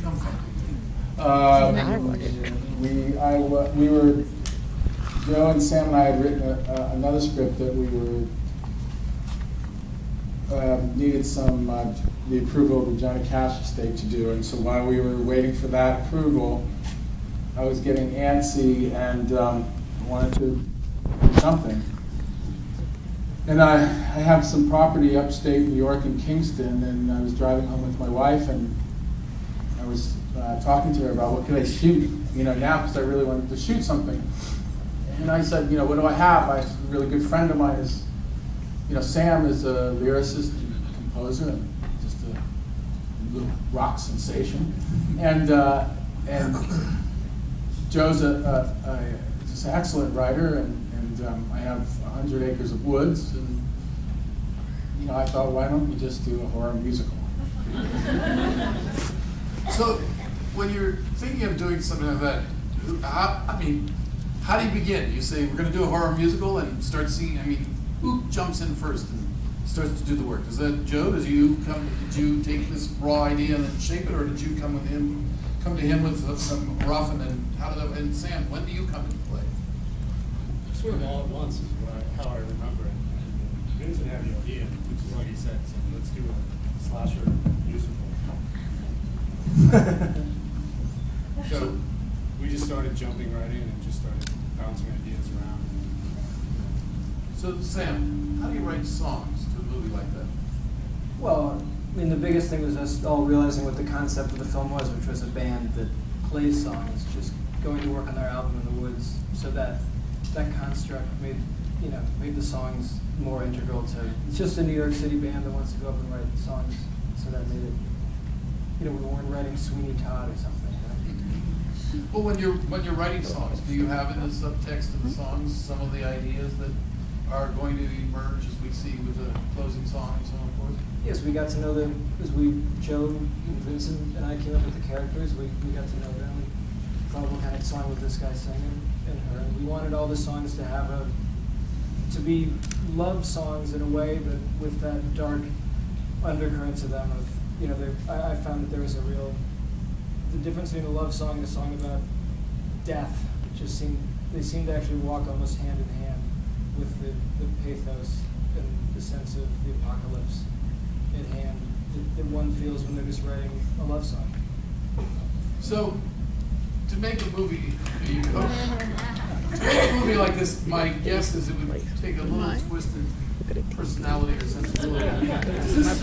come from? We were, Joe and Sam and I had written another script that we were, needed some, the approval of the Johnny Cash estate to do, and so while we were waiting for that approval, I was getting antsy and wanted to do something. And I have some property upstate New York in Kingston, and I was driving home with my wife, and I was talking to her about what could I shoot, now, because I really wanted to shoot something. And I said, what do I have? A really good friend of mine is, Sam is a lyricist and composer, and just a little rock sensation. And Joe's just an excellent writer, and I have 100 acres of woods, and I thought, why don't we just do a horror musical? So, when you're thinking of doing something like that, how do you begin? You say, we're going to do a horror musical and start seeing, who jumps in first and starts to do the work? Is that Joe? Did you take this raw idea and then shape it, or did you come to him with some rough, and then and Sam, when do you come into play? Sort of all at once is how I remember it. And Vincent had the idea, which is like he said, so let's do a slasher musical. So we just started jumping right in and just started bouncing ideas around. So Sam, how do you write songs to a movie like that? Well, the biggest thing was us all realizing what the concept of the film was, which was a band that plays songs, just going to work on their album in the woods. So that construct made the songs more integral to. It's just a New York City band that wants to go up and write songs, so that made it. We weren't writing Sweeney Todd or something. Well, when you're writing songs, do you have in the subtext of the songs some of the ideas that are going to emerge as we see with the closing song and so on forth? Yes, we got to know them as Joe and Vincent and I came up with the characters. We got to know them. We thought, what kind of song would this guy sing and her? And we wanted all the songs to be love songs in a way, but with that dark undercurrent to them. I found that there was the difference between a love song and a song about death. They seemed to actually walk almost hand in hand with the pathos and the sense of the apocalypse at hand that one feels when they're just writing a love song. So, to make a movie like this, my guess is it would take a little twisted personality or sensibility. Does this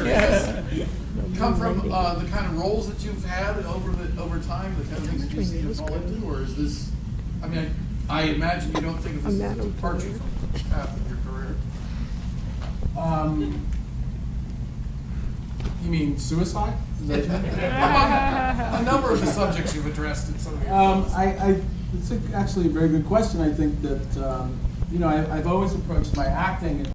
come from the kind of roles that you've had over time, the kind of things that you seem to fall into, or is this? I imagine you don't think of this as a departure from the path of your career. You mean suicide? Is that what you mean? A number of the subjects you've addressed in some of your it's actually a very good question. I think that I've always approached my acting